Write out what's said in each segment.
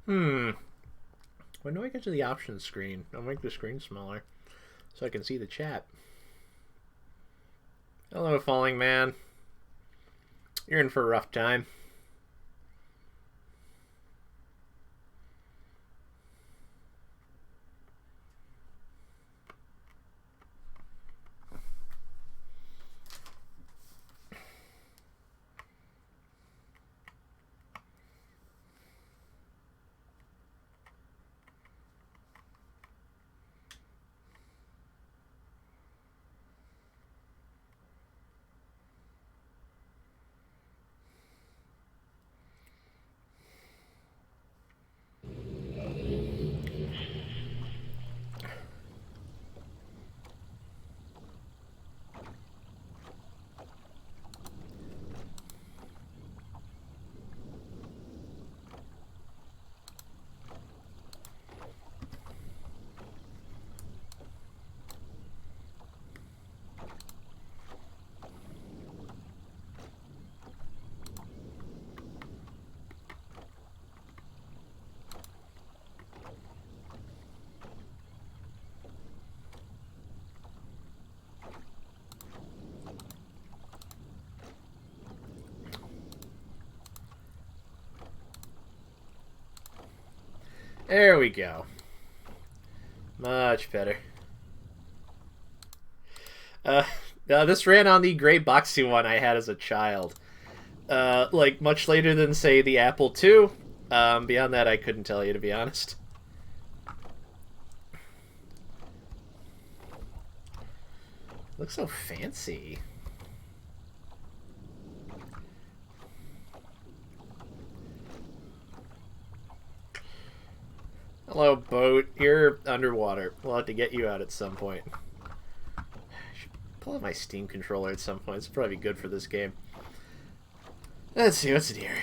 Hmm. When do I get to the options screen? I'll make the screen smaller so I can see the chat. Hello, Falling Man. You're in for a rough time. There we go. Much better. This ran on the gray boxy one I had as a child. Like, much later than, say, the Apple II. Beyond that, I couldn't tell you, to be honest. Looks so fancy. Hello, boat. You're underwater. We'll have to get you out at some point. I should pull out my Steam controller at some point. It's probably good for this game. Let's see, what's it here?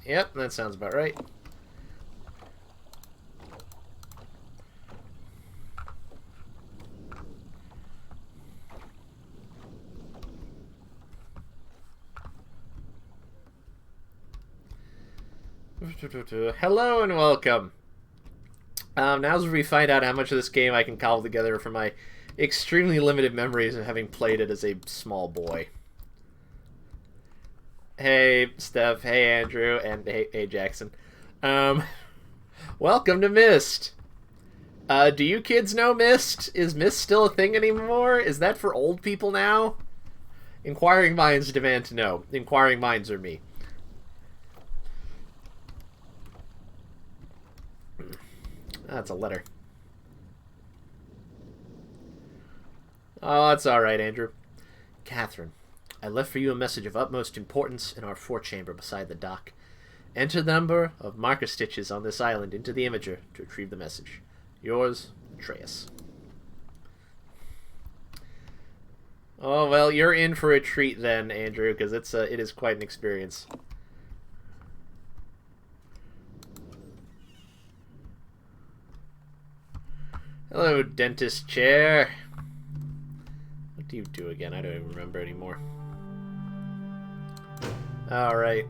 Yep, that sounds about right. Hello and welcome. Now's where we find out how much of this game I can cobble together from my extremely limited memories of having played it as a small boy. Hey, Steph. Hey, Andrew. And hey Jackson. Welcome to Myst. Do you kids know Myst? Is Myst still a thing anymore? Is that for old people now? Inquiring minds demand to know. Inquiring minds are me. That's a letter. Oh, that's alright, Andrew. Catherine, I left for you a message of utmost importance in our forechamber beside the dock. Enter the number of marker stitches on this island into the imager to retrieve the message. Yours, Atreus. Oh, well, you're in for a treat then, Andrew, because it is quite an experience. Hello, dentist chair. What do you do again? I don't even remember anymore. Alright.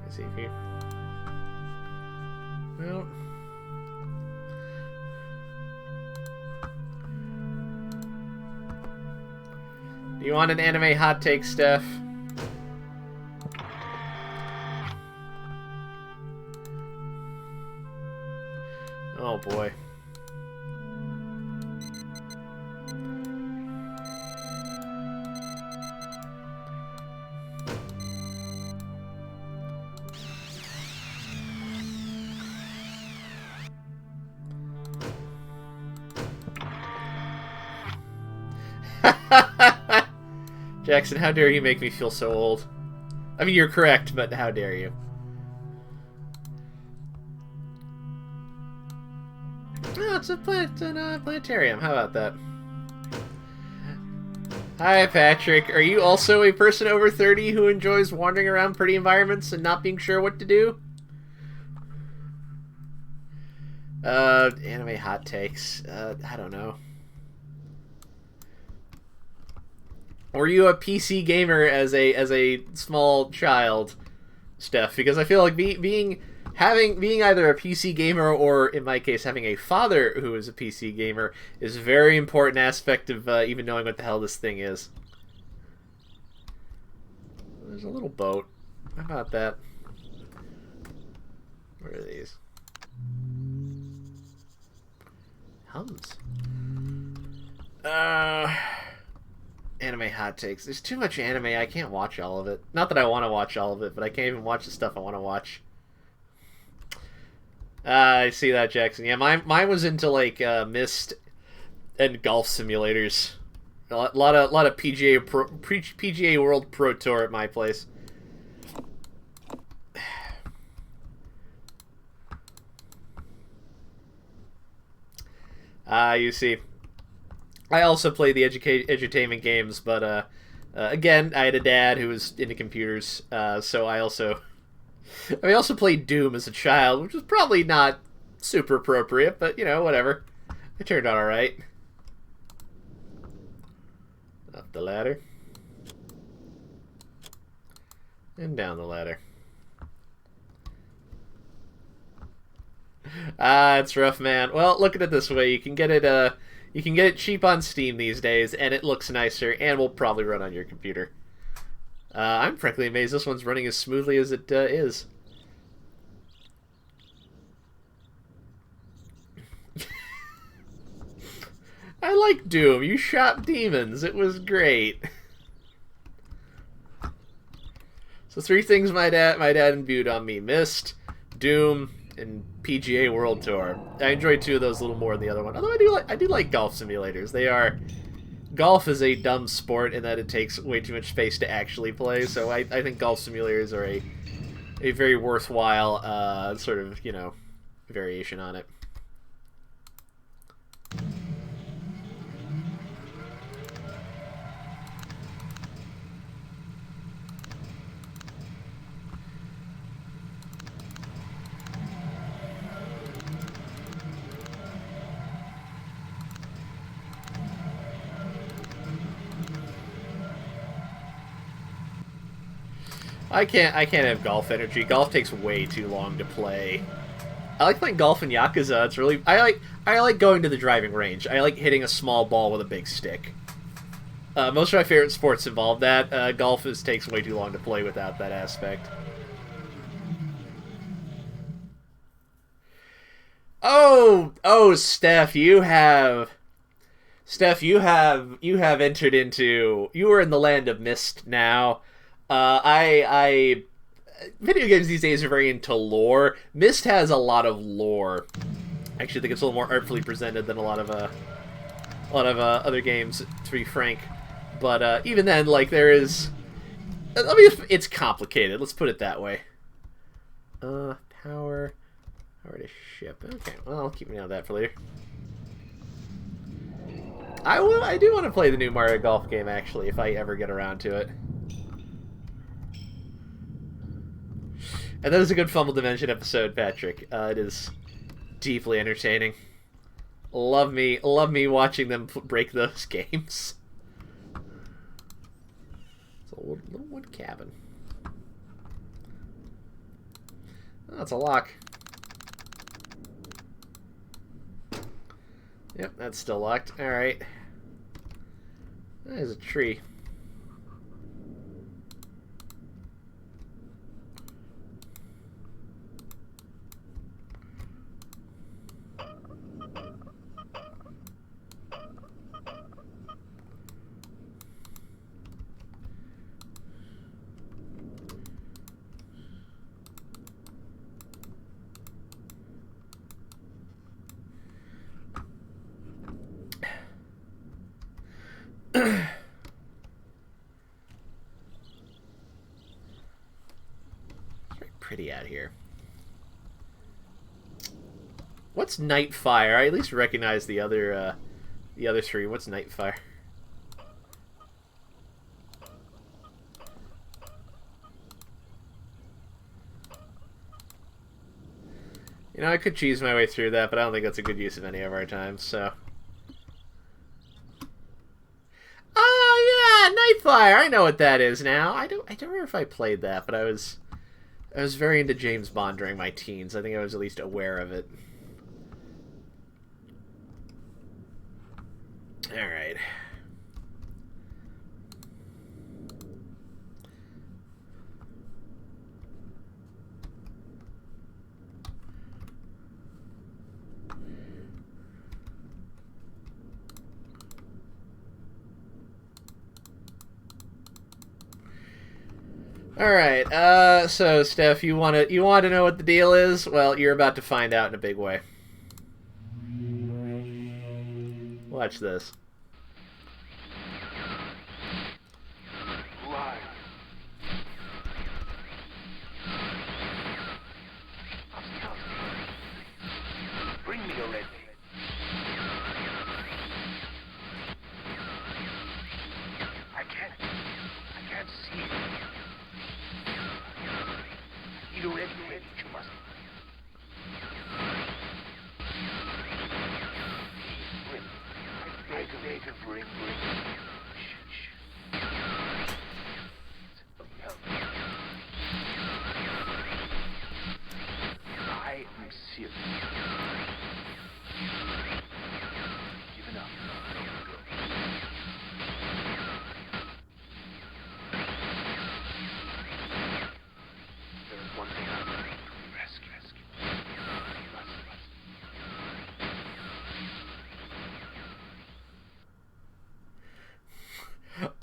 Let's see if you... Well... Do you want an anime hot take, Steph? Oh boy. Jackson, how dare you make me feel so old? I mean, you're correct, but how dare you? Oh, it's a planetarium. How about that? Hi, Patrick. Are you also a person over 30 who enjoys wandering around pretty environments and not being sure what to do? Anime hot takes. I don't know. Were you a PC gamer as a small child, Steph? Because I feel like being either a PC gamer or, in my case, having a father who is a PC gamer is a very important aspect of even knowing what the hell this thing is. There's a little boat. How about that? What are these? Hums. Anime hot takes. There's too much anime. I can't watch all of it. Not that I want to watch all of it, but I can't even watch the stuff I want to watch. I see that, Jackson. Yeah, mine was into like Myst and golf simulators. A lot of PGA World Pro Tour at my place. You see, I also play the edutainment games, but again, I had a dad who was into computers, so I also played Doom as a child, which was probably not super appropriate, but you know, whatever. It turned out all right. Up the ladder. And down the ladder. It's rough, man. Well, look at it this way. You can get it cheap on Steam these days, and it looks nicer, and will probably run on your computer. I'm frankly amazed this one's running as smoothly as it is. I like Doom. You shot demons. It was great. So 3 things my dad imbued on me: Myst, Doom, and PGA World Tour. I enjoy 2 of those a little more than the other one. Although I do like golf simulators. Golf is a dumb sport in that it takes way too much space to actually play. So I think golf simulators are a very worthwhile sort of, you know, variation on it. I can't have golf energy. Golf takes way too long to play. I like playing golf in Yakuza. It's really I like going to the driving range. I like hitting a small ball with a big stick. Most of my favorite sports involve that. Golf takes way too long to play without that aspect. Oh, Steph, you have entered into. You are in the land of Myst now. Video games these days are very into lore. Myst has a lot of lore. I actually think it's a little more artfully presented than a lot of other games, to be frank. But even then, like, there is. I mean, it's complicated. Let's put it that way. Power to ship. Okay, well, I'll keep me on that for later. I do want to play the new Mario Golf game, actually, if I ever get around to it. And that is a good Fumble Dimension episode, Patrick. It is deeply entertaining. Love me watching them break those games. It's a little wood cabin. Oh, that's a lock. Yep, that's still locked. Alright. There's a tree. Pretty out here. What's Nightfire? I at least recognize the other 3. What's Nightfire? You know, I could cheese my way through that, but I don't think that's a good use of any of our time, so. Oh, yeah! fire. I know what that is now. I don't remember if I played that, but I was very into James Bond during my teens. I think I was at least aware of it. All right. All right. So Steph, you want to know what the deal is? Well, you're about to find out in a big way. Watch this. Live. Bring me a red. I can't see. Need a red, you must. Bring. Shh. I am serious. Give it up. There is one thing I need to rescue. You must.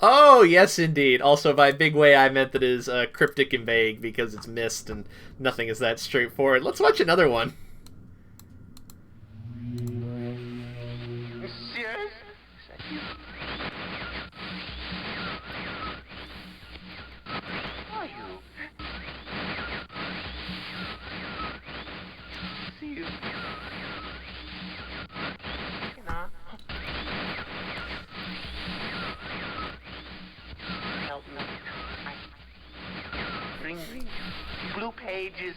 Oh, yes, indeed. Also, by big way, I meant that it is cryptic and vague because it's Myst and nothing is that straightforward. Let's watch another one. You serious? Is that you? Are you? See you. Help me. Bring blue pages.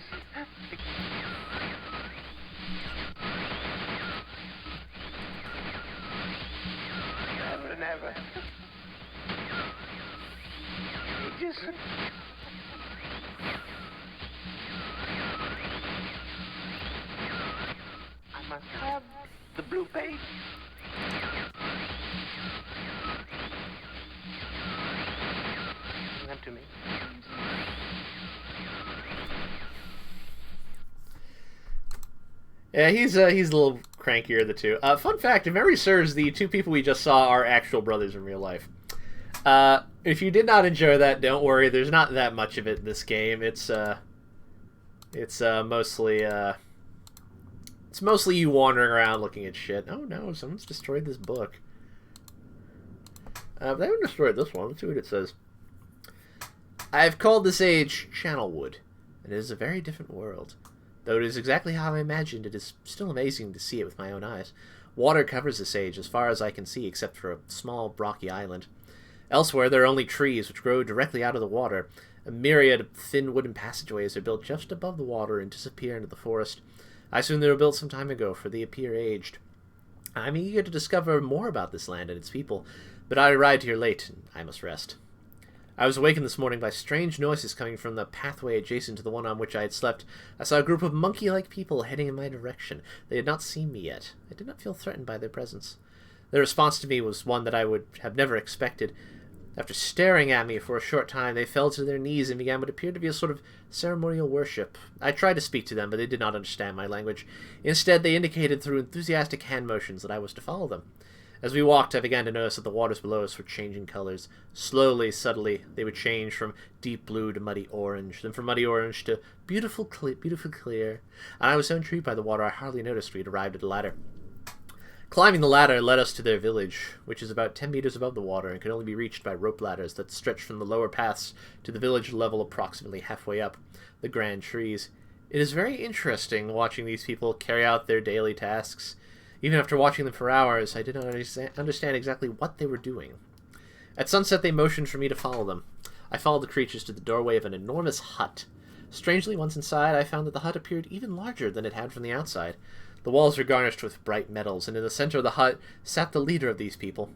Never. Pages. I must have the blue page. Bring them to me. Yeah, he's a little crankier of the two. Fun fact, if memory serves, the two people we just saw are actual brothers in real life. If you did not enjoy that, don't worry. There's not that much of it in this game. It's mostly you wandering around looking at shit. Oh no, someone's destroyed this book. They haven't destroyed this one. Let's see what it says. I've called this age Channelwood, and it is a very different world. Though it is exactly how I imagined, it is still amazing to see it with my own eyes. Water covers this age as far as I can see, except for a small, rocky island. Elsewhere, there are only trees, which grow directly out of the water. A myriad of thin wooden passageways are built just above the water and disappear into the forest. I assume they were built some time ago, for they appear aged. I'm eager to discover more about this land and its people, but I arrived here late, and I must rest. I was awakened this morning by strange noises coming from the pathway adjacent to the one on which I had slept. I saw a group of monkey-like people heading in my direction. They had not seen me yet. I did not feel threatened by their presence. Their response to me was one that I would have never expected. After staring at me for a short time, they fell to their knees and began what appeared to be a sort of ceremonial worship. I tried to speak to them, but they did not understand my language. Instead, they indicated through enthusiastic hand motions that I was to follow them. As we walked, I began to notice that the waters below us were changing colors. Slowly, subtly, they would change from deep blue to muddy orange, then from muddy orange to beautiful clear. And I was so intrigued by the water, I hardly noticed we had arrived at a ladder. Climbing the ladder led us to their village, which is about 10 meters above the water and could only be reached by rope ladders that stretched from the lower paths to the village level approximately halfway up the grand trees. It is very interesting watching these people carry out their daily tasks. Even after watching them for hours, I did not understand exactly what they were doing. At sunset, they motioned for me to follow them. I followed the creatures to the doorway of an enormous hut. Strangely, once inside, I found that the hut appeared even larger than it had from the outside. The walls were garnished with bright metals, and in the center of the hut sat the leader of these people.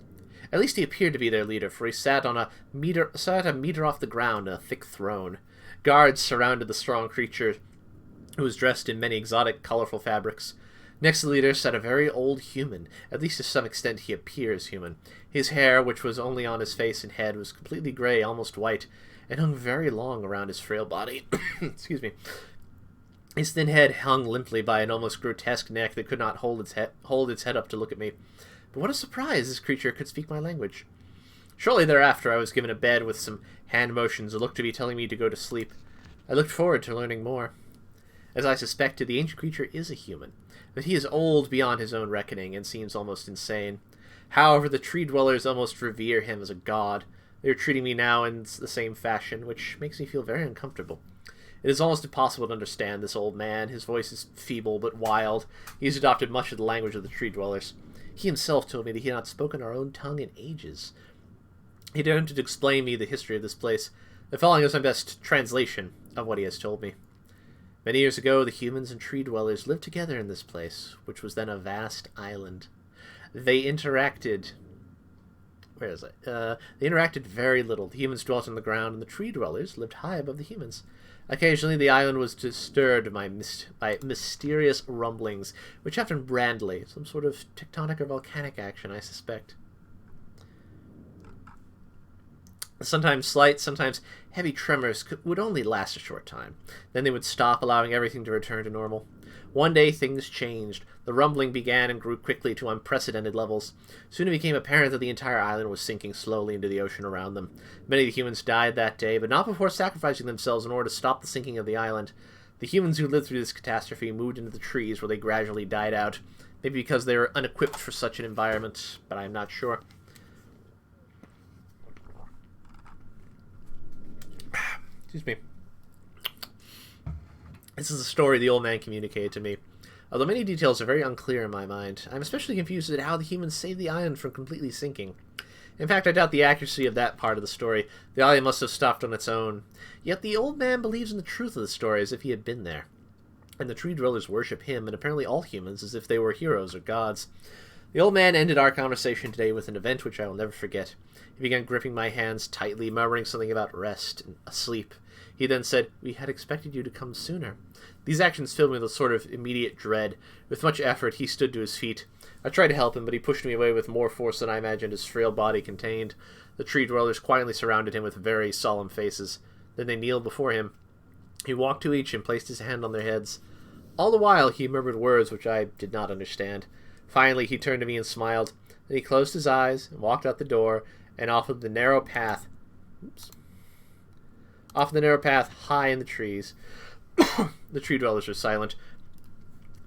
At least he appeared to be their leader, for he sat a meter off the ground in a thick throne. Guards surrounded the strong creature, who was dressed in many exotic, colorful fabrics. Next to the leader sat a very old human. At least to some extent he appears human. His hair, which was only on his face and head, was completely gray, almost white, and hung very long around his frail body. Excuse me. His thin head hung limply by an almost grotesque neck that could not hold its head up to look at me. But what a surprise, this creature could speak my language. Shortly thereafter I was given a bed with some hand motions that looked to be telling me to go to sleep. I looked forward to learning more. As I suspected, the ancient creature is a human, but he is old beyond his own reckoning and seems almost insane. However, the tree dwellers almost revere him as a god. They are treating me now in the same fashion, which makes me feel very uncomfortable. It is almost impossible to understand this old man. His voice is feeble but wild. He has adopted much of the language of the tree dwellers. He himself told me that he had not spoken our own tongue in ages. He attempted to explain me the history of this place. The following is my best translation of what he has told me. Many years ago, the humans and tree dwellers lived together in this place, which was then a vast island. They interacted... Where is it? They interacted very little. The humans dwelt on the ground, and the tree dwellers lived high above the humans. Occasionally, the island was disturbed by mysterious rumblings, which happened randomly. Some sort of tectonic or volcanic action, I suspect. Sometimes slight, sometimes heavy tremors would only last a short time. Then they would stop, allowing everything to return to normal. One day, things changed. The rumbling began and grew quickly to unprecedented levels. Soon it became apparent that the entire island was sinking slowly into the ocean around them. Many of the humans died that day, but not before sacrificing themselves in order to stop the sinking of the island. The humans who lived through this catastrophe moved into the trees, where they gradually died out. Maybe because they were unequipped for such an environment, but I'm not sure. Excuse me. This is a story the old man communicated to me. Although many details are very unclear in my mind, I'm especially confused at how the humans saved the island from completely sinking. In fact, I doubt the accuracy of that part of the story. The island must have stopped on its own. Yet the old man believes in the truth of the story as if he had been there. And the tree dwellers worship him, and apparently all humans, as if they were heroes or gods. The old man ended our conversation today with an event which I will never forget. He began gripping my hands tightly, murmuring something about rest and sleep. He then said, "We had expected you to come sooner." These actions filled me with a sort of immediate dread. With much effort, he stood to his feet. I tried to help him, but he pushed me away with more force than I imagined his frail body contained. The tree dwellers quietly surrounded him with very solemn faces. Then they kneeled before him. He walked to each and placed his hand on their heads. All the while, he murmured words which I did not understand. Finally, he turned to me and smiled. Then he closed his eyes and walked out the door and off of the narrow path. Off the narrow path, high in the trees. The tree dwellers were silent.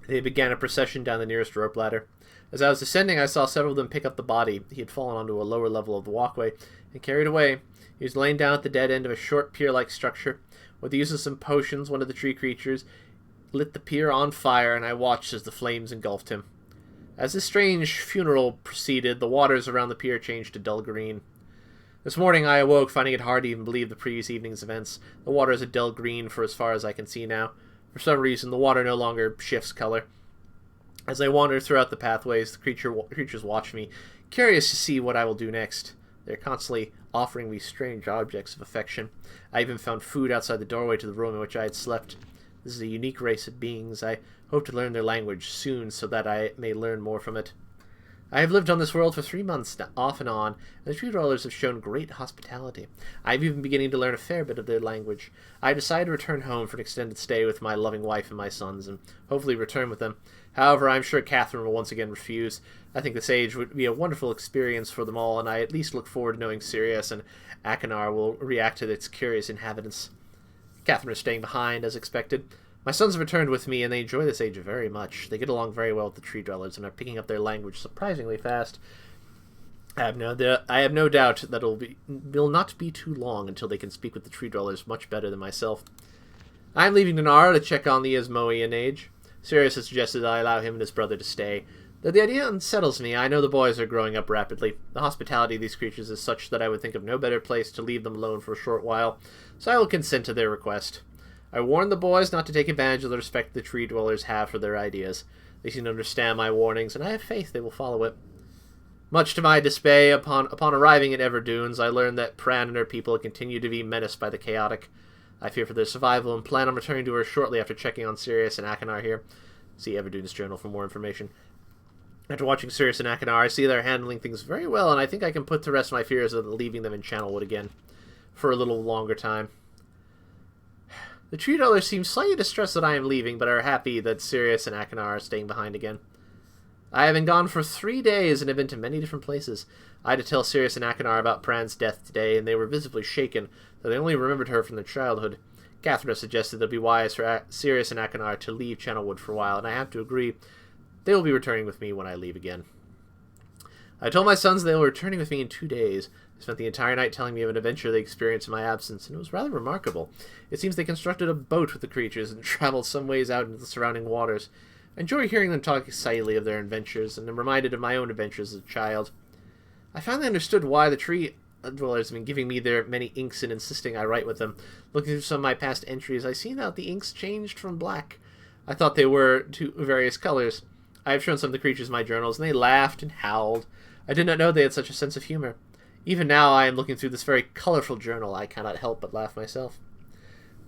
They began a procession down the nearest rope ladder. As I was descending, I saw several of them pick up the body. He had fallen onto a lower level of the walkway and carried away. He was laying down at the dead end of a short pier-like structure. With the use of some potions, one of the tree creatures lit the pier on fire, and I watched as the flames engulfed him. As this strange funeral proceeded, the waters around the pier changed to dull green. This morning I awoke, finding it hard to even believe the previous evening's events. The water is a dull green for as far as I can see now. For some reason, the water no longer shifts color. As I wander throughout the pathways, the creatures watch me, curious to see what I will do next. They are constantly offering me strange objects of affection. I even found food outside the doorway to the room in which I had slept. This is a unique race of beings. I hope to learn their language soon so that I may learn more from it. I have lived on this world for 3 months, off and on, and the tree dwellers have shown great hospitality. I am even beginning to learn a fair bit of their language. I decided to return home for an extended stay with my loving wife and my sons, and hopefully return with them. However, I am sure Catherine will once again refuse. I think this age would be a wonderful experience for them all, and I at least look forward to knowing Sirius and Akinar will react to its curious inhabitants. Catherine is staying behind, as expected. My sons have returned with me, and they enjoy this age very much. They get along very well with the tree dwellers and are picking up their language surprisingly fast. I have no doubt that it will not be too long until they can speak with the tree dwellers much better than myself. I am leaving Nanara to check on the Asmoean age. Sirius has suggested that I allow him and his brother to stay. Though the idea unsettles me, I know the boys are growing up rapidly. The hospitality of these creatures is such that I would think of no better place to leave them alone for a short while, so I will consent to their request. I warned the boys not to take advantage of the respect the tree dwellers have for their ideas. They seem to understand my warnings, and I have faith they will follow it. Much to my dismay, upon arriving at Everdunes, I learned that Pran and her people continue to be menaced by the Chaotic. I fear for their survival and plan on returning to her shortly after checking on Sirius and Akanar here. See Everdunes Journal for more information. After watching Sirius and Akanar, I see they're handling things very well, and I think I can put to rest my fears of leaving them in Channelwood again for a little longer time. The Tree Dwellers seem slightly distressed that I am leaving, but are happy that Sirius and Akanar are staying behind again. I have been gone for 3 days and have been to many different places. I had to tell Sirius and Akanar about Pran's death today, and they were visibly shaken, though they only remembered her from their childhood. Catherine suggested it would be wise for Sirius and Akanar to leave Channelwood for a while, and I have to agree. They will be returning with me when I leave again. I told my sons they will be returning with me in 2 days. They spent the entire night telling me of an adventure they experienced in my absence, and it was rather remarkable. It seems they constructed a boat with the creatures and traveled some ways out into the surrounding waters. I enjoy hearing them talk excitedly of their adventures, and am reminded of my own adventures as a child. I finally understood why the Tree Dwellers have been giving me their many inks and insisting I write with them. Looking through some of my past entries, I see now the inks changed from black. I thought they were to various colors. I have shown some of the creatures my journals, and they laughed and howled. I did not know they had such a sense of humor. Even now I am looking through this very colorful journal. I cannot help but laugh myself.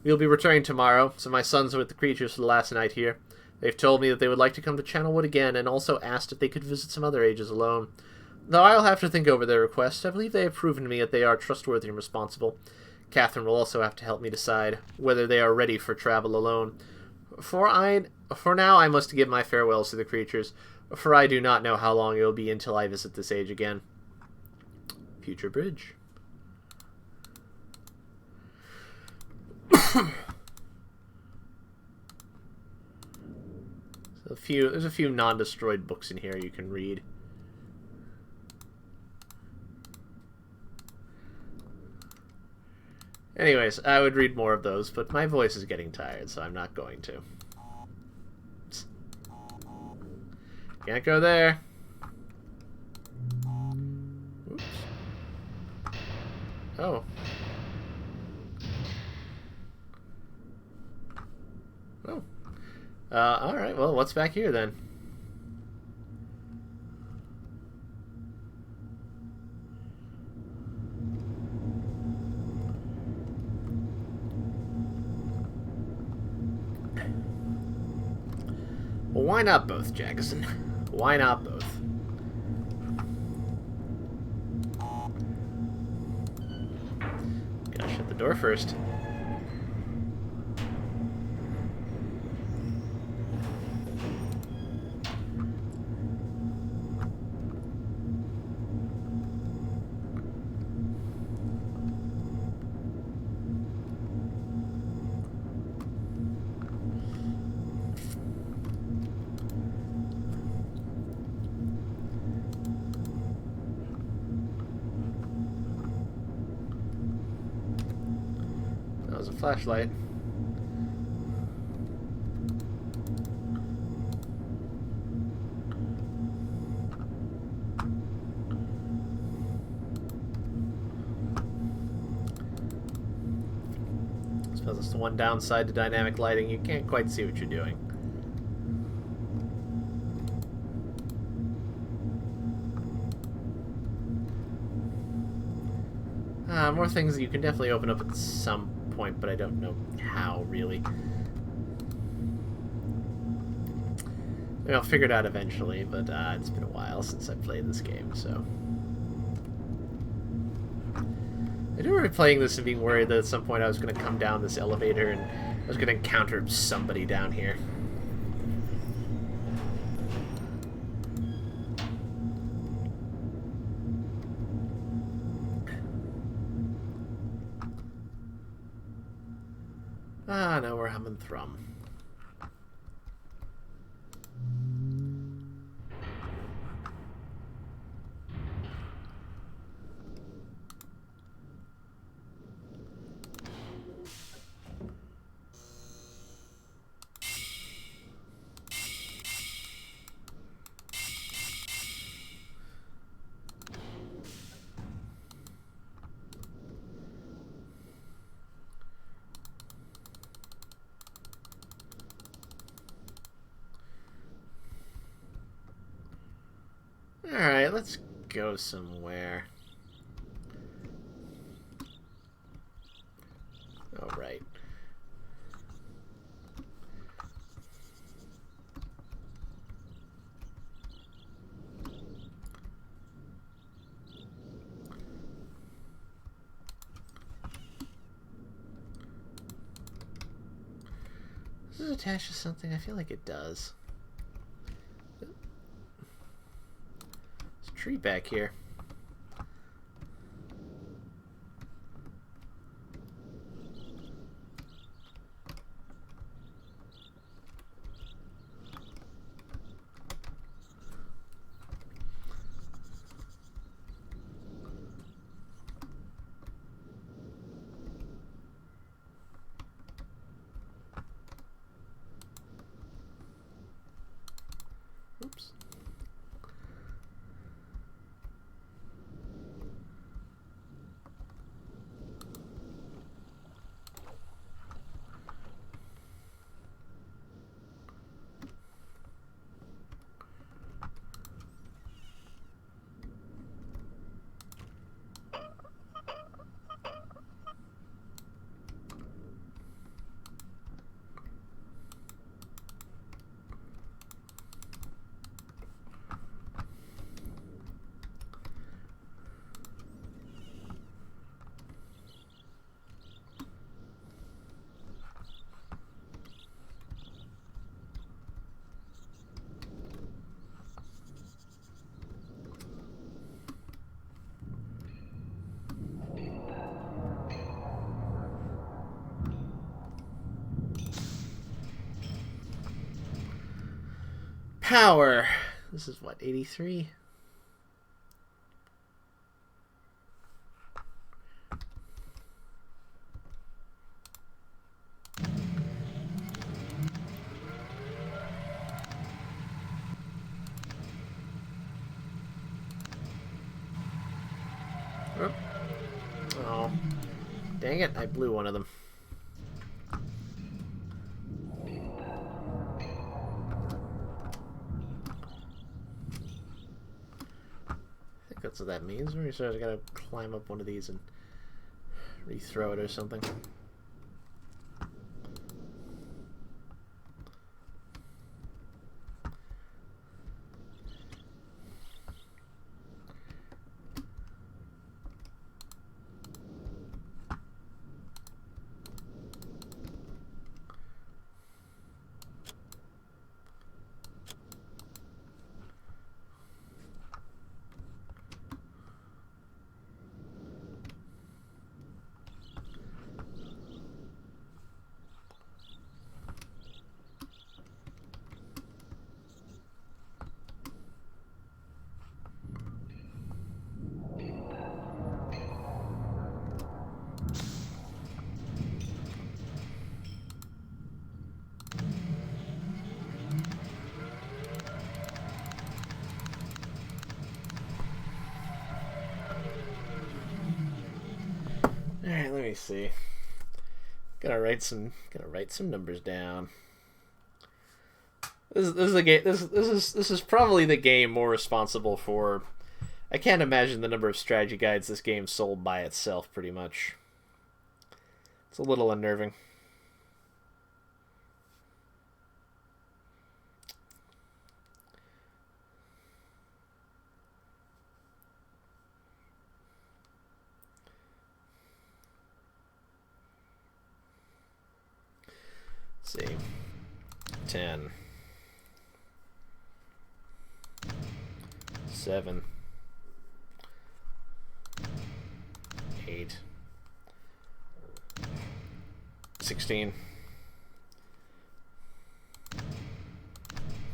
We will be returning tomorrow, so my sons are with the creatures for the last night here. They've told me that they would like to come to Channelwood again, and also asked if they could visit some other ages alone. Though I'll have to think over their request, I believe they have proven to me that they are trustworthy and responsible. Catherine will also have to help me decide whether they are ready for travel alone. For now, I must give my farewells to the creatures, for I do not know how long it will be until I visit this age again. Future Bridge. There's a few non-destroyed books in here you can read. Anyways, I would read more of those, but my voice is getting tired, so I'm not going to. Can't go there. Oops. Oh. Oh. Alright, well, what's back here then? Well, why not both, Jackson? Why not both? Gotta shut the door first. That was a flashlight. I suppose that's the one downside to dynamic lighting. You can't quite see what you're doing. More things that you can definitely open up at some point, but I don't know how, really. Maybe I'll figure it out eventually, but it's been a while since I played this game, so... I do remember playing this and being worried that at some point I was going to come down this elevator and I was going to encounter somebody down here. Ah, no, we're humming Thrum. Alright, let's go somewhere. Oh, right. Does it attach to something? I feel like it does. There's a tree back here. Oops. Power. This is what, 83? Oh, dang it, I blew one of them. I think that's what that means. Maybe so I gotta climb up one of these and rethrow it or something. Alright, let me see. Gotta write some numbers down. This is the game. This is probably the game more responsible for. I can't imagine the number of strategy guides this game sold by itself. Pretty much, it's a little unnerving. Let's see, 10, 7, 8, 16,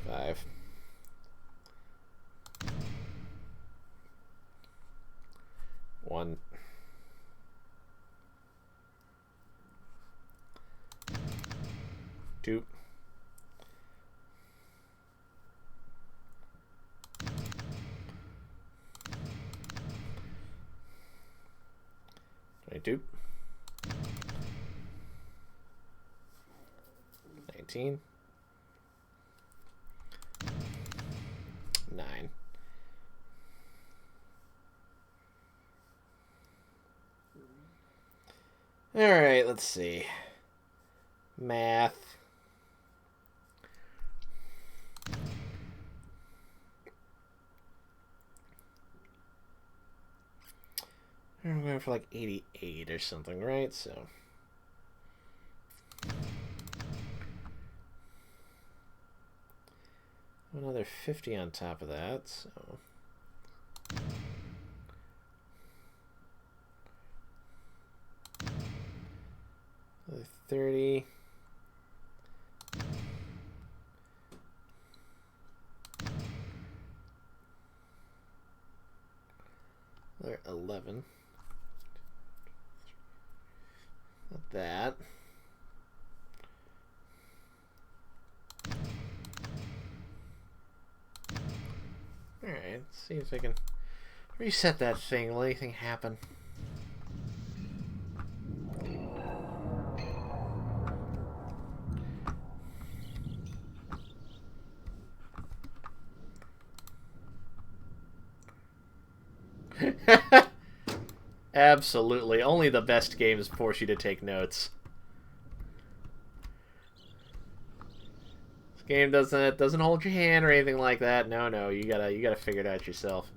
5, 1, 2, 22, 19, 9, Alright, let's see. Math. I'm going for like 88 or something, right? So another 50 on top of that, so another 30. Another 11. Not that. Alright, let's see if I can reset that thing. Will anything happen? Absolutely. Only the best games force you to take notes. This game doesn't hold your hand or anything like that. No, you gotta figure it out yourself.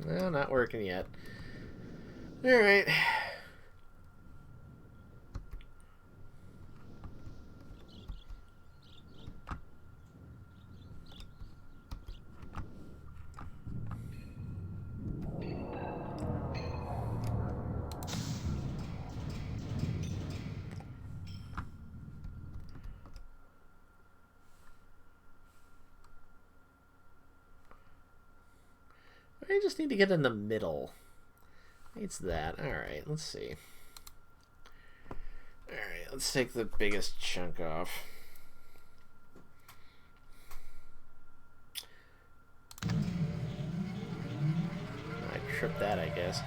No, not working yet. Alright. I just need to get in the middle. It's that. Alright, let's see. Alright, let's take the biggest chunk off. I tripped that, I guess.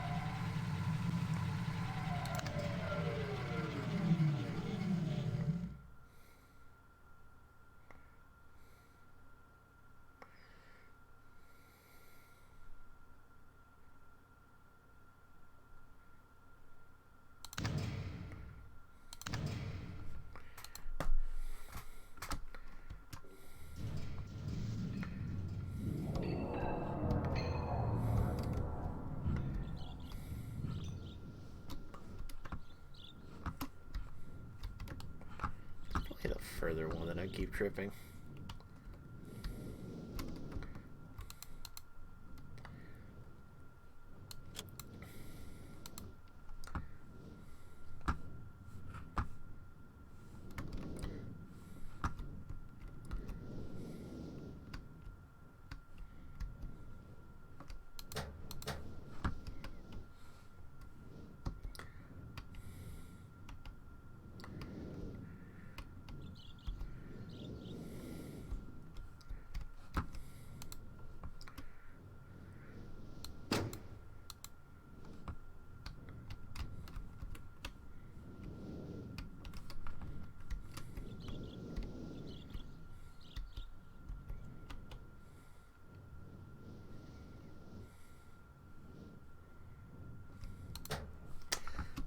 Hit a further one that I keep tripping.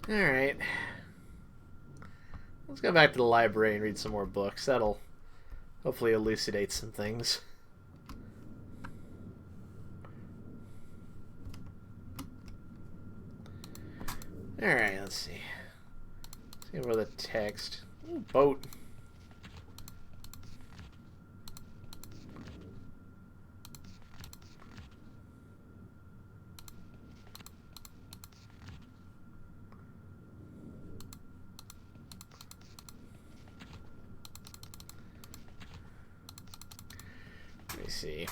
Alright. Let's go back to the library and read some more books. That'll hopefully elucidate some things. Alright, let's see. See where the text. Ooh, boat. Let me see.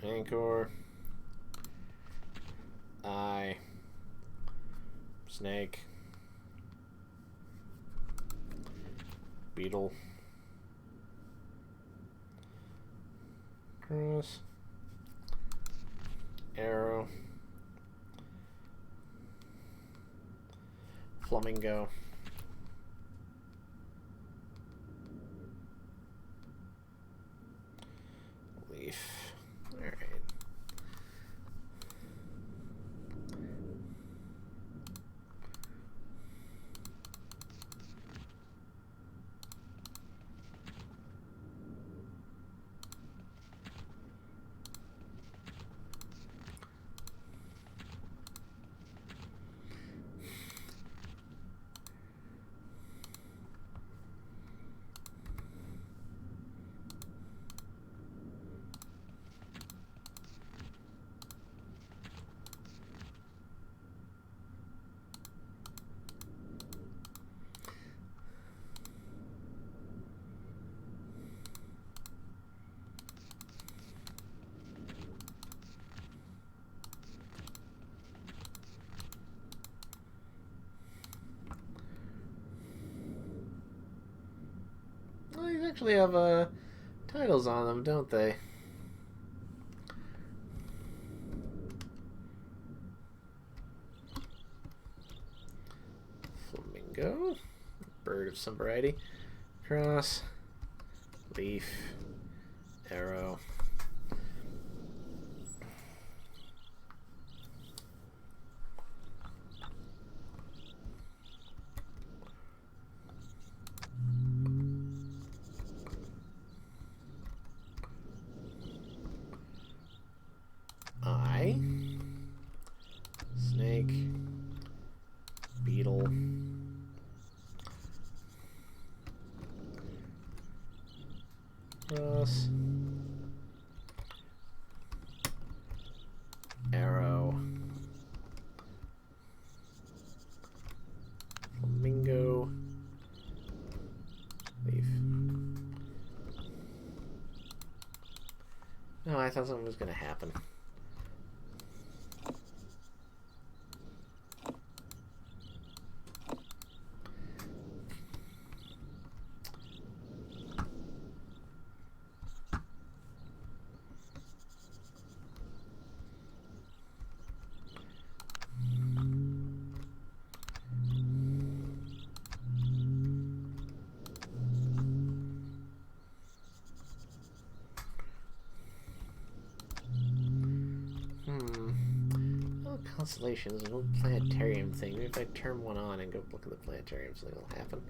Anchor. Eye. Snake. Beetle. Cross. Arrow. Flamingo. Leaf. Alright. Well, these actually have titles on them, don't they? Flamingo. Bird of some variety. Cross. Leaf. Arrow. Eye. Snake. Beetle. Cross. Arrow. Flamingo. Leaf. No, I thought something was going to happen. Constellations, there's no planetarium thing. Maybe if I turn one on and go look at the planetarium, something will happen.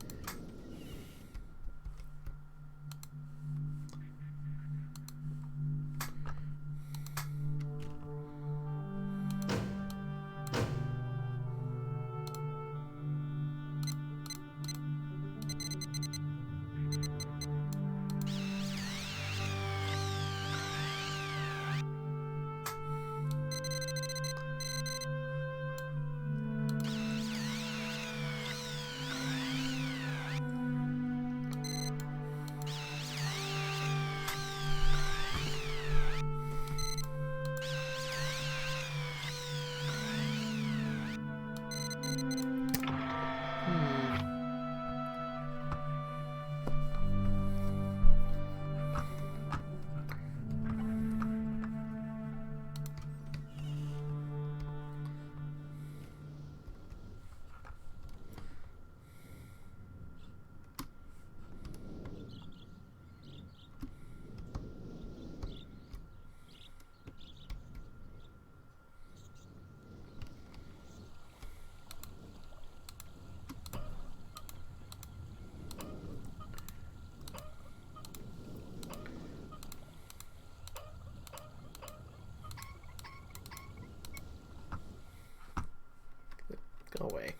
Go away.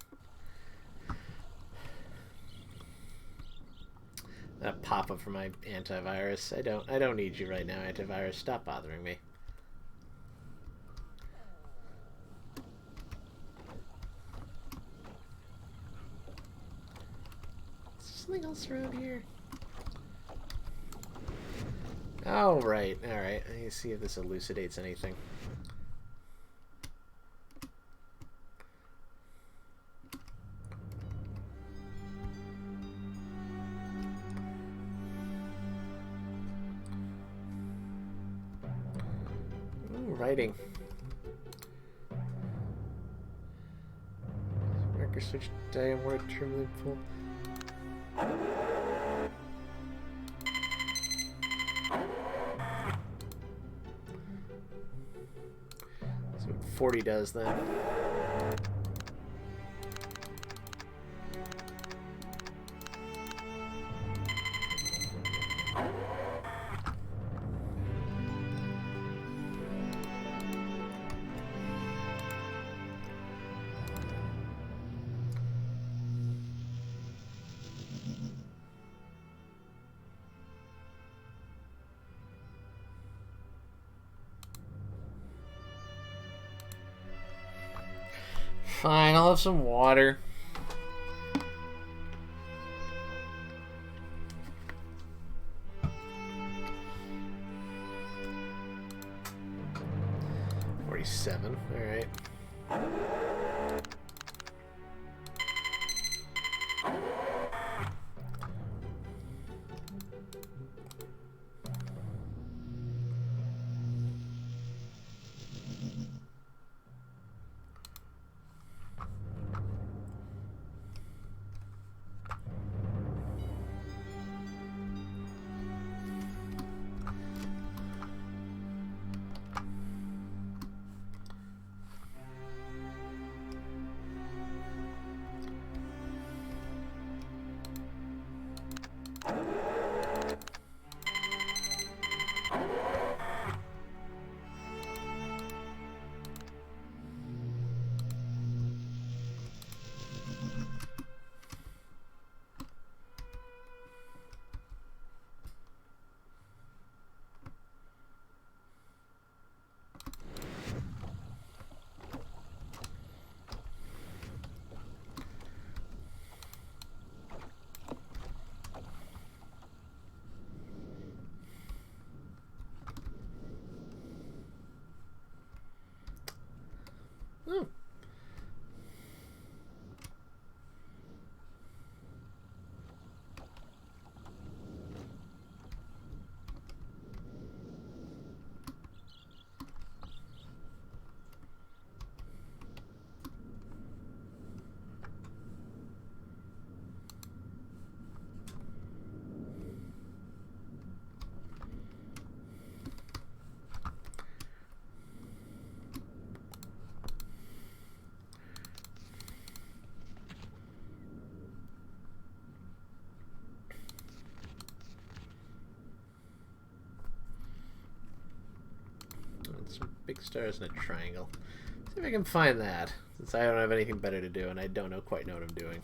That pop-up for my antivirus. I don't need you right now, antivirus. Stop bothering me. Is there something else around here? Oh, right. Alright. I need to see if this elucidates anything. Ooh, writing. marker switch diagram where terminally full. So what 40 does then. Fine, I'll have some water. $47, alright. Hmm. Some big stars and a triangle. See if I can find that, since I don't have anything better to do and I don't quite know what I'm doing.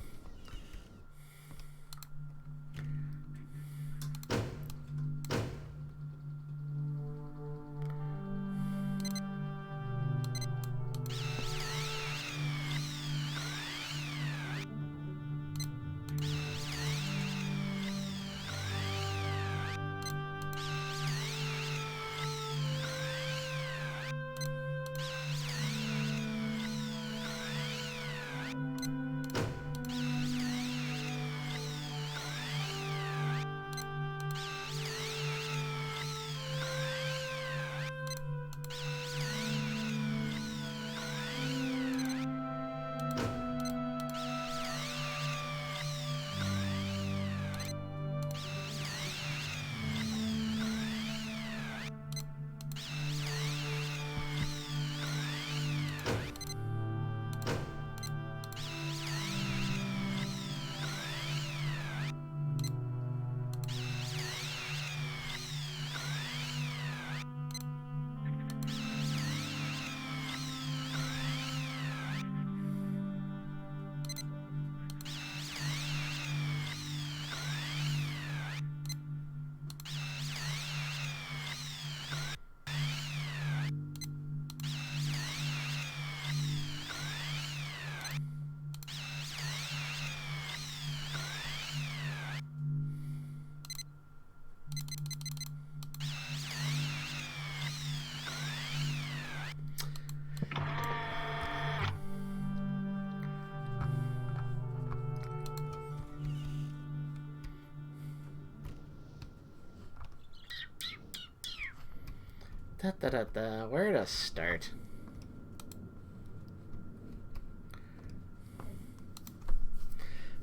Where to start?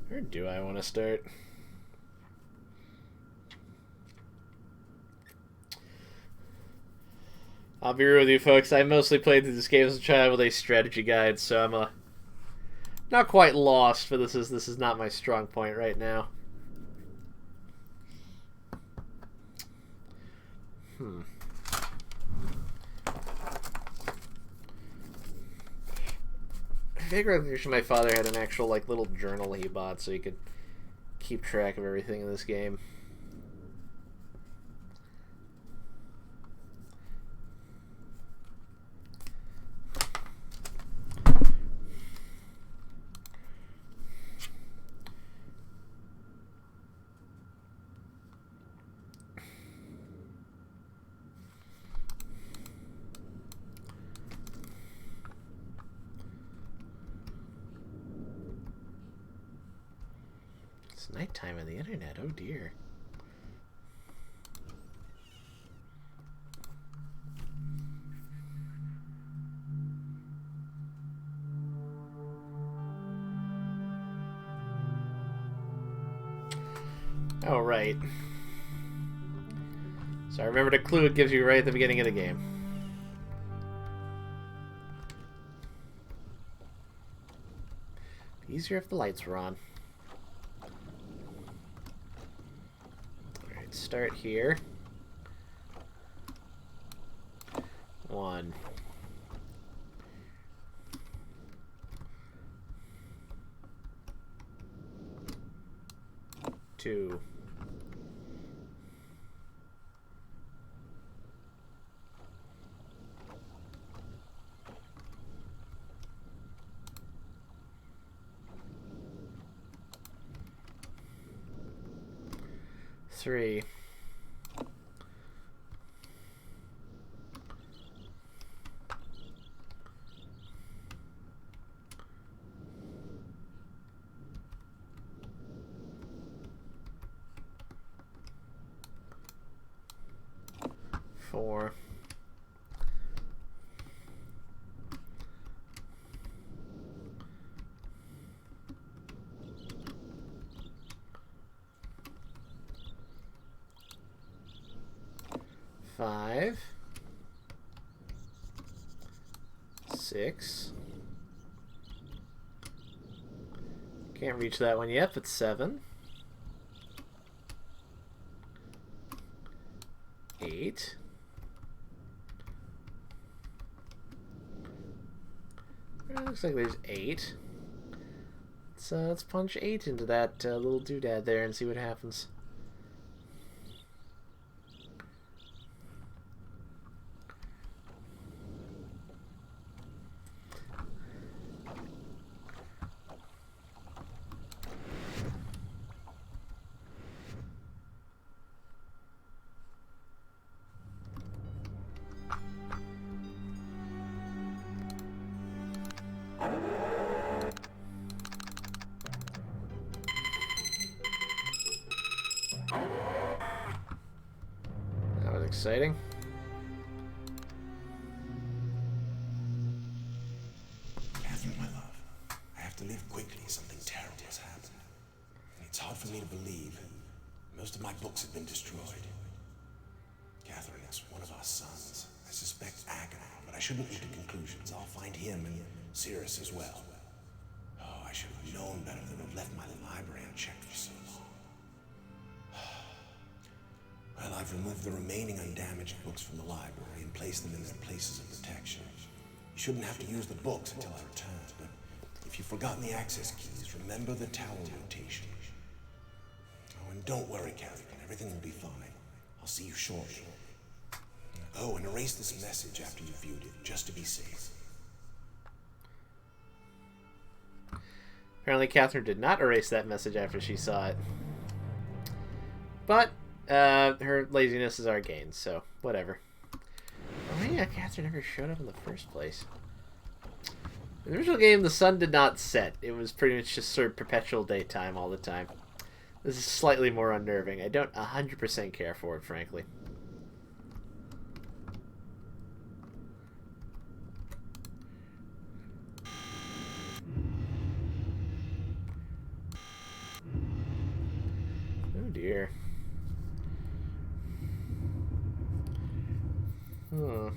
Where do I want to start? I'll be real with you folks, I mostly played through this game as a child with a strategy guide, so I'm not quite lost, but this is not my strong point right now. I figured my father had an actual like little journal he bought so he could keep track of everything in this game. It's nighttime on the internet, oh dear. Oh, right. So I remembered a clue it gives you right at the beginning of the game. Easier if the lights were on. Alright, start here. 1. 2. 3. 4. 5. 6. Can't reach that one yet, but 7. 8. Looks like there's 8. Let's punch 8 into that little doodad there and see what happens. That was exciting. Catherine, my love, I have to leave quickly. Something terrible has happened. And it's hard for me to believe. Most of my books have been destroyed. Catherine, it's one of our sons. I suspect Agamemnon, but I shouldn't leap to conclusions. I'll find him and Cirrus as well. Oh, I should have known better than to have left my library unchecked for so long. Well, I've removed the remaining undamaged books from the library and placed them in their places of protection. You shouldn't have to use the books until I return, but if you've forgotten the access keys, remember the tower rotation. Oh, and don't worry, Catherine. Everything will be fine. I'll see you shortly. Oh, and erase this message after you've viewed it, just to be safe. Apparently Catherine did not erase that message after she saw it. But her laziness is our gain, so whatever. Oh yeah, Catherine never showed up in the first place. In the original game, the sun did not set. It was pretty much just sort of perpetual daytime all the time. This is slightly more unnerving. I don't 100% care for it, frankly. dear. Hmm.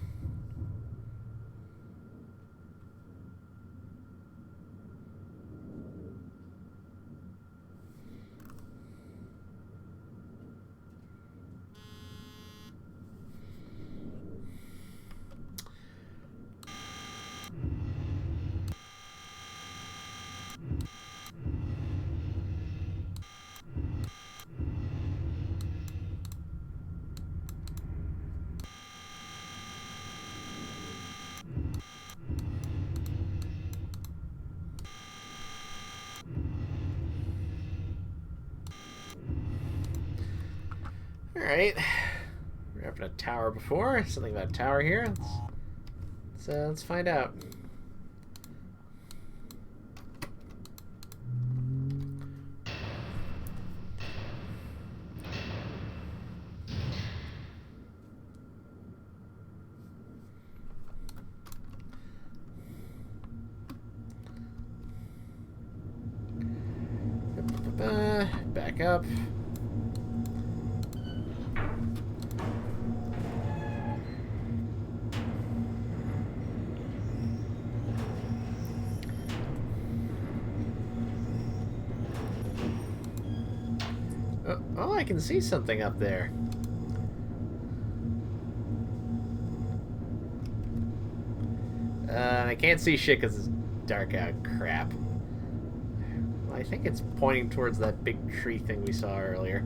Alright. We're up in a tower before. Something about a tower here. Let's find out. Back up. Oh, I can see something up there. I can't see shit because it's dark out. Crap. Well, I think it's pointing towards that big tree thing we saw earlier.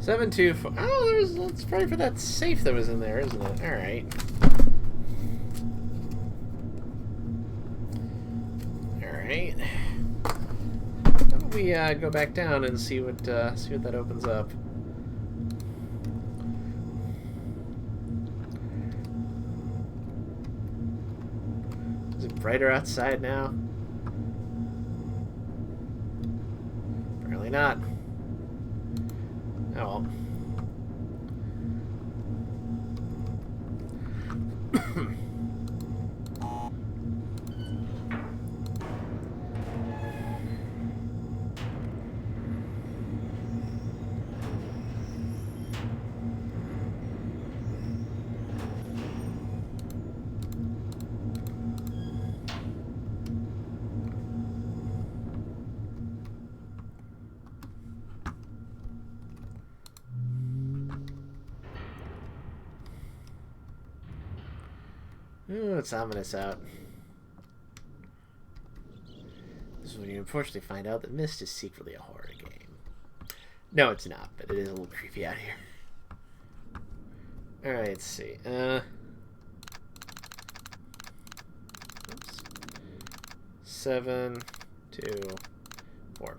Seven, 2, 4. Oh, that's probably for that safe that was in there, isn't it? All right. All right. How about we go back down and see what that opens up? Is it brighter outside now? Apparently not. Oh well. Ooh, it's ominous out. This is when you unfortunately find out that Myst is secretly a horror game. No, it's not, but it is a little creepy out here. Alright, let's see. Oops. 7, 2, 4.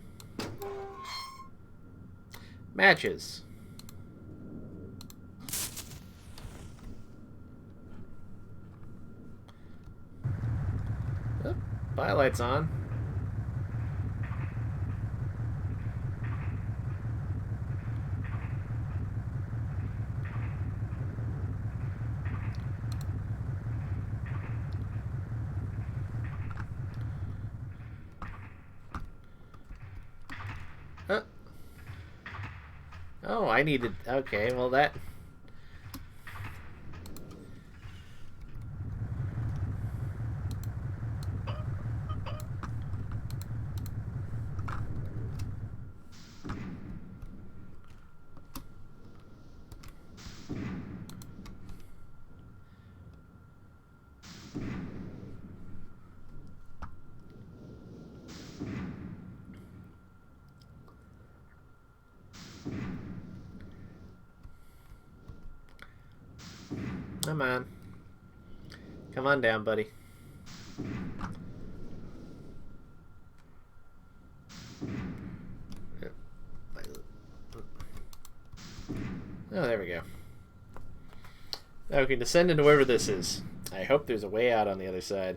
Matches. Oh, bylight's on. Oh, I needed... Okay, well that... Come on. Come on down, buddy. Oh, there we go. Now we can descend into wherever this is. I hope there's a way out on the other side.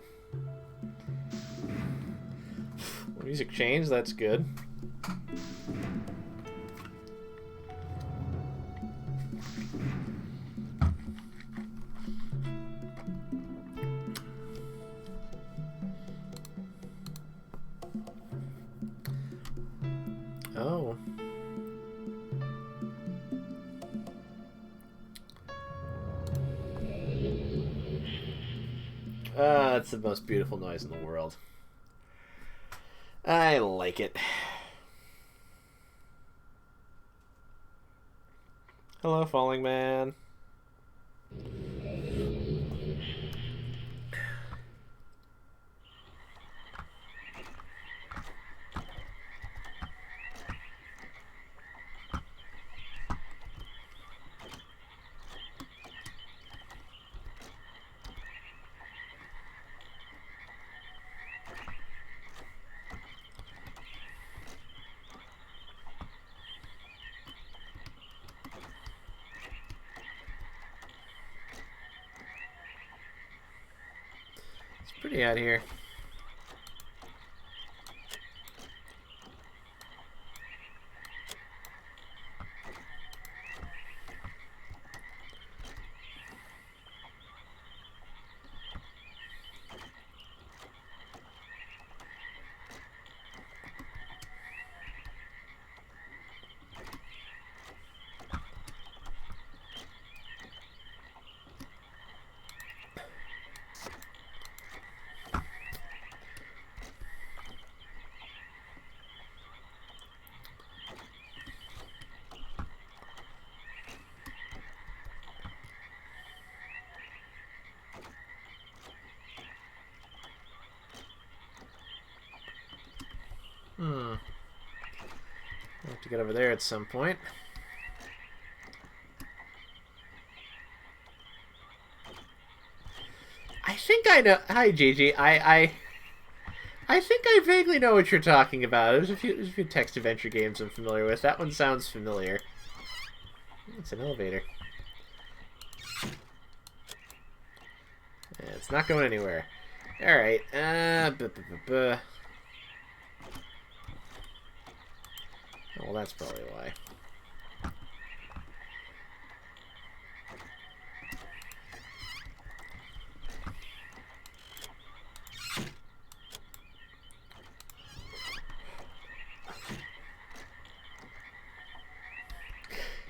Music changed, that's good. It's the most beautiful noise in the world. I like it. Hello, Falling Man. It's pretty out here. I have to get over there at some point. I think I know. Hi, Gigi. I think I vaguely know what you're talking about. There's a few text adventure games I'm familiar with. That one sounds familiar. It's an elevator. Yeah, it's not going anywhere. All right. Oh, well, that's probably why.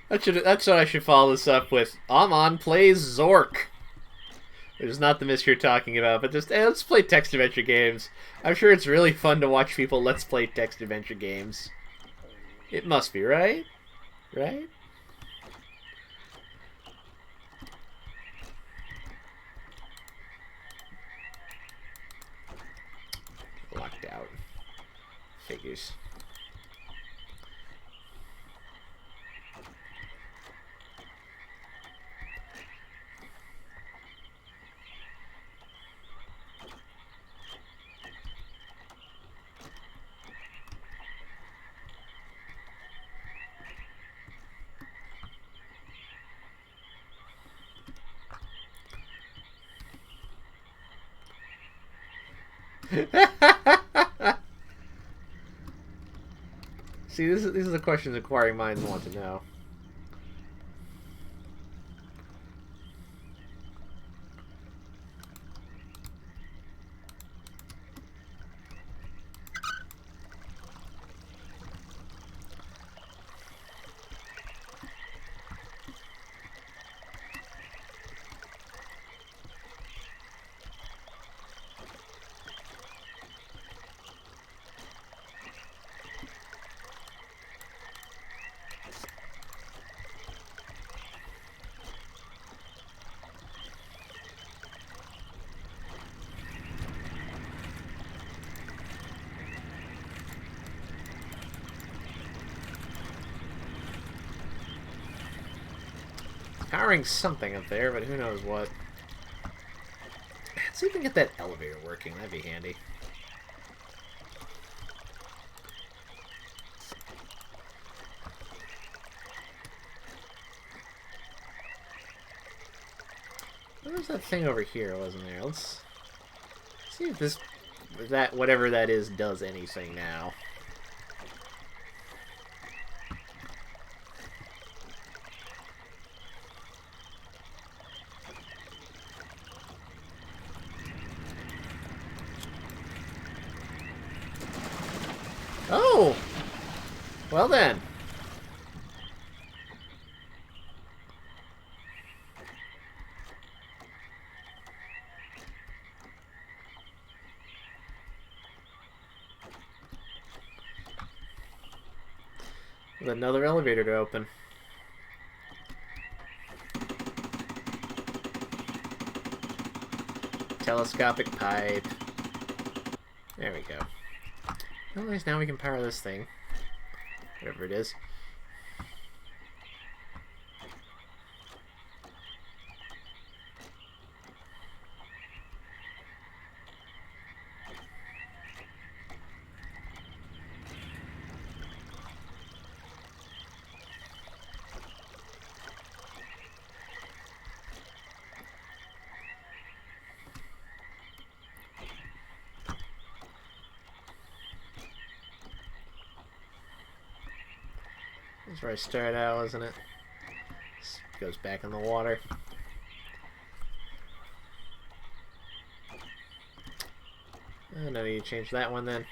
That's what I should follow this up with. Amon plays Zork. Which is not the Myst you're talking about, but just, hey, let's play text adventure games. I'm sure it's really fun to watch people let's play text adventure games. It must be, right? Right? Locked out. Figures. See, these are the questions inquiring minds want to know. Powering something up there, but who knows what. Let's see if we can get that elevator working. That'd be handy. What was that thing over here, wasn't there? Let's see if whatever that is, does anything now. Oh! Well then. With another elevator to open. Telescopic pipe. There we go. At least now we can power this thing. Whatever it is. That's where I started out, wasn't it? This goes back in the water. Oh, no, you change that one then.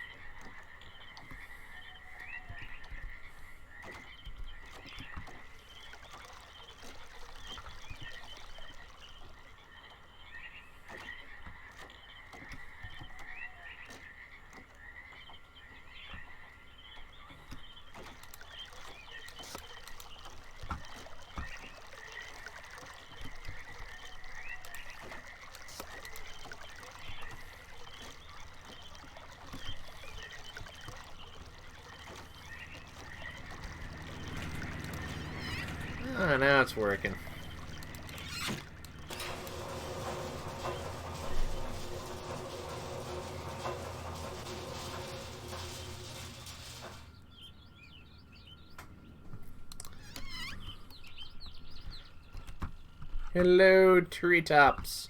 Oh, now it's working. Hello, treetops.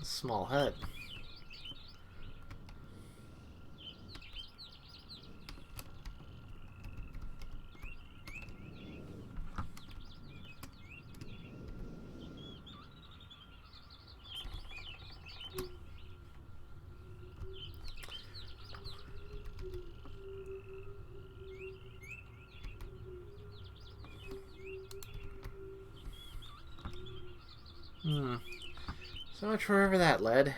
Small hut. So much for wherever that led.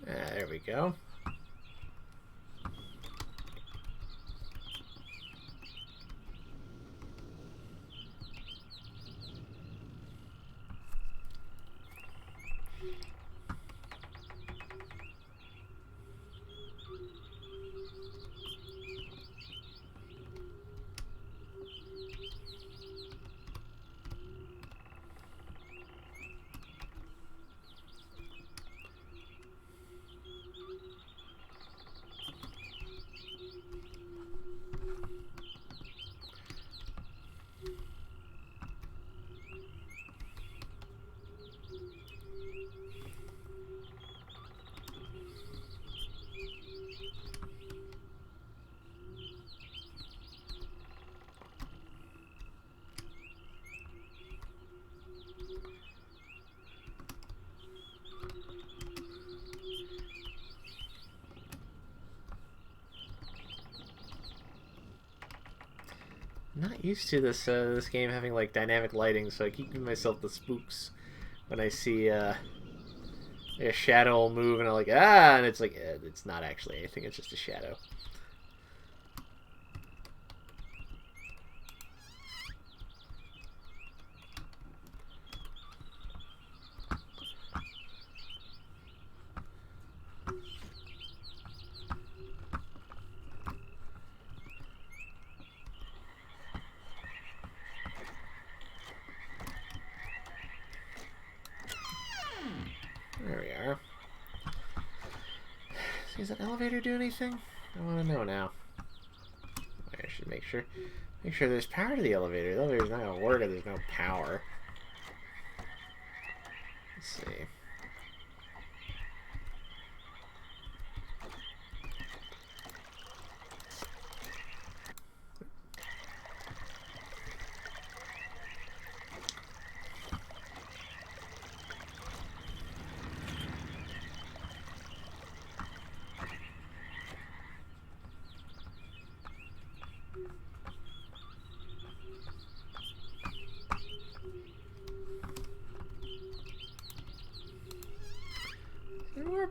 There we go. I'm not used to this game having like dynamic lighting, so I keep giving myself the spooks when I see a shadow move and I'm like, ah, and it's like it's not actually anything, it's just a shadow. There we are. Does that elevator do anything? I want to know now. I should make sure there's power to the elevator. The elevator's not gonna work if there's no power. Let's see.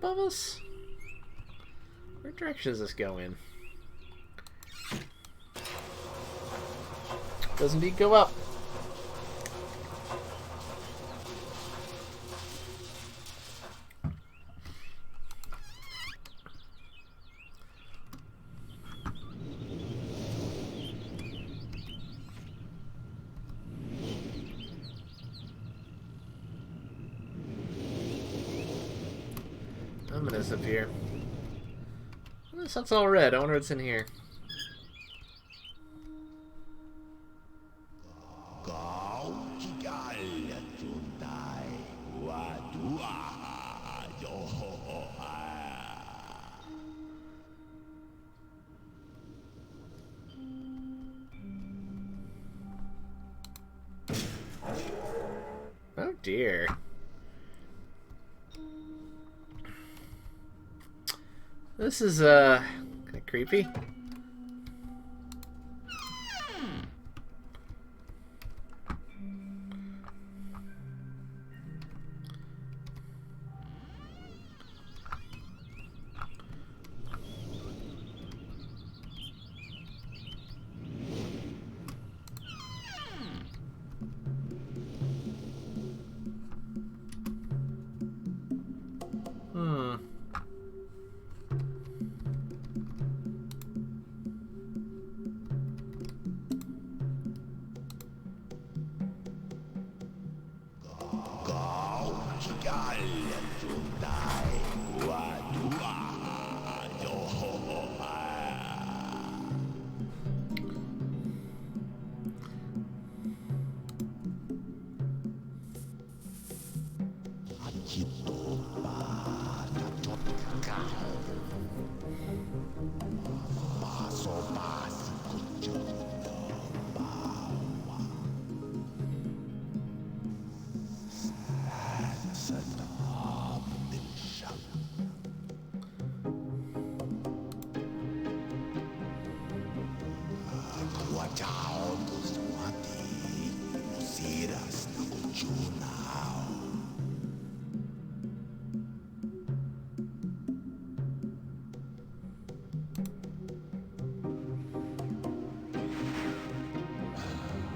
above us? What direction does this go in? Does indeed go up. Ominous up here. That's all red. I wonder what's in here. Oh dear. This is kind of creepy.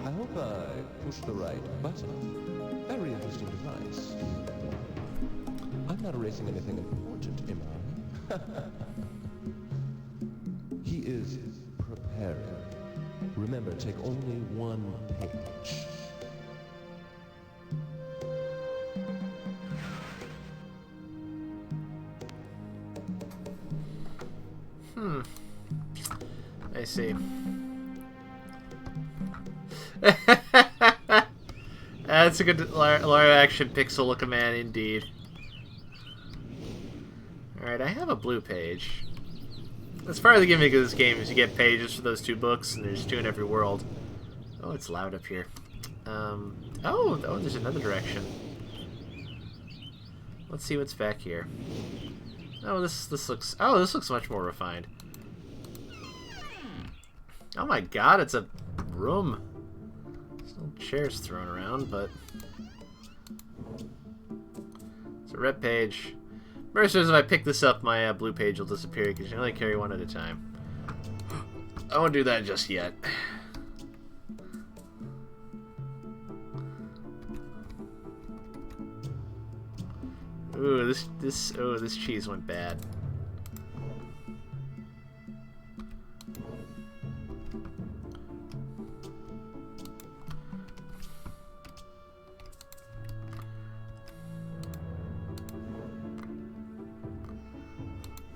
I hope I pushed the right button. Very interesting device. I'm not erasing anything important, am I? He is preparing. Remember, take only one page. I see. That's a good live action pixel looking man indeed. Alright, I have a blue page. That's part of the gimmick of this game is you get pages for those two books, and there's two in every world. Oh, it's loud up here. Oh, there's another direction. Let's see what's back here. Oh, this looks much more refined. Oh my god, it's a room. There's no chairs thrown around, but it's a red page. Versus if I pick this up, my blue page will disappear because you can only carry one at a time. I won't do that just yet. Ooh, this cheese went bad.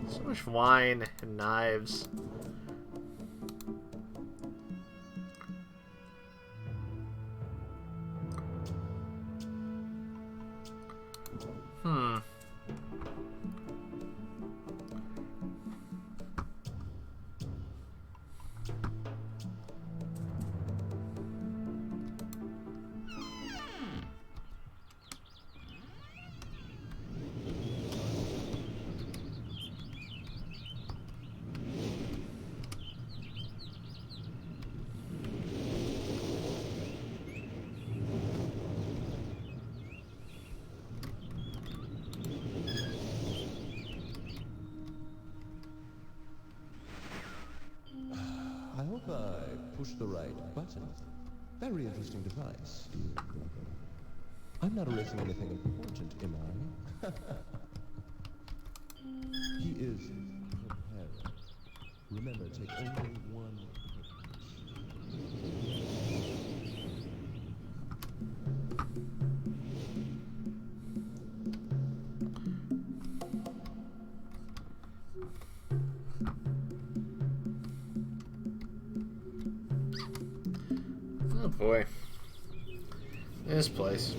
So much wine and knives. if I push the right button? Very interesting device. I'm not erasing anything important, am I? He is preparing. Remember, take only one Oh boy. This place.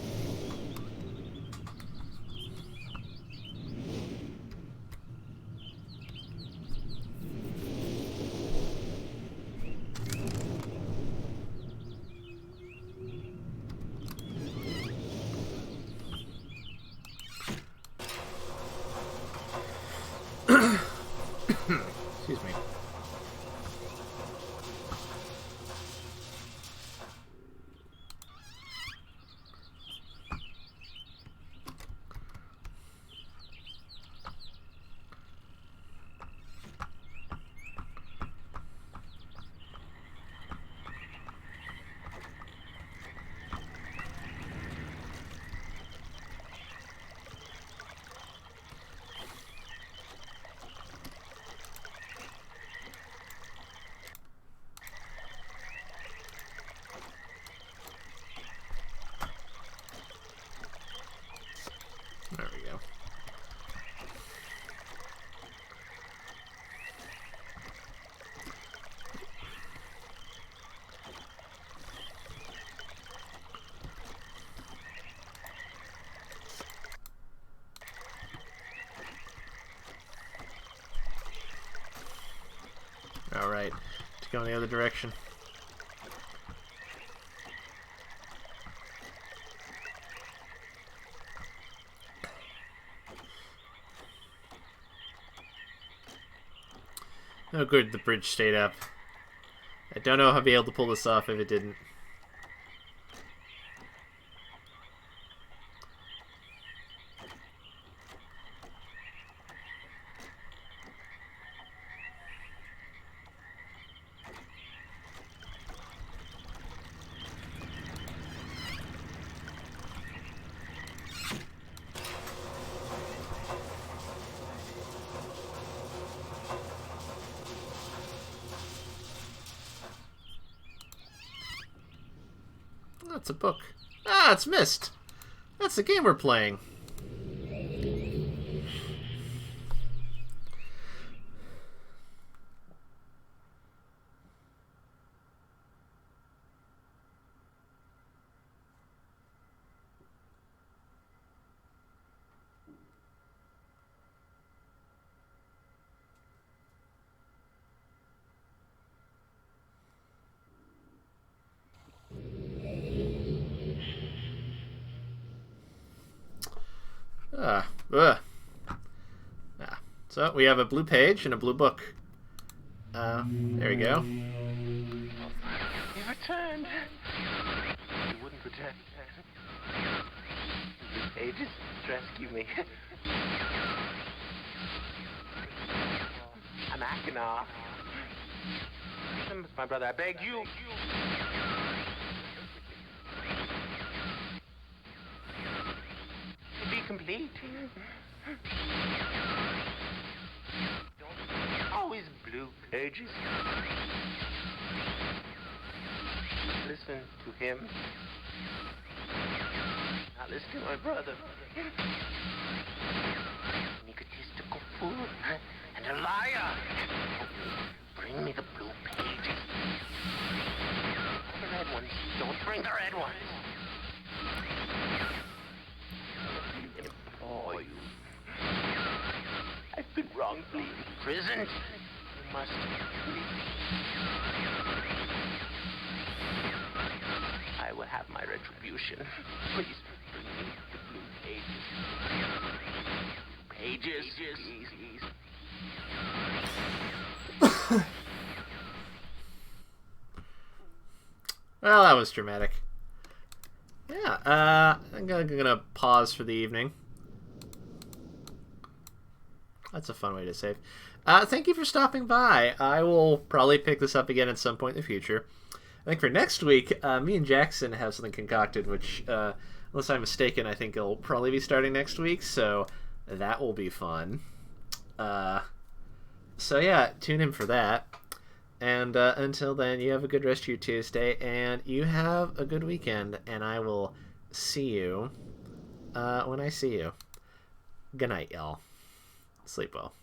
Excuse me. There we go. All right, to go in the other direction. Oh good, the bridge stayed up. I don't know if I'd be able to pull this off if it didn't. That's a book. Ah, it's Myst. That's the game we're playing. Ugh. So we have a blue page and a blue book. There we go. You returned. You wouldn't return. The pages rescue me. I'm Akinar. My brother, I beg you. To be complete. Always blue pages. Listen to him. Now listen to my brother. An egotistical fool and a liar. Bring me the blue pages. The red ones. Don't bring the red ones. I implore you. I've been wrongfully imprisoned. You must leave. I will have my retribution. Please bring me the blue pages. Pages, please. Well, that was dramatic. Yeah, I'm gonna pause for the evening. That's a fun way to save. Thank you for stopping by. I will probably pick this up again at some point in the future. I think for next week, me and Jackson have something concocted, which, unless I'm mistaken, I think it'll probably be starting next week, so that will be fun. So yeah, tune in for that. And until then, you have a good rest of your Tuesday, and you have a good weekend, and I will see you when I see you. Good night, y'all. Sleep well.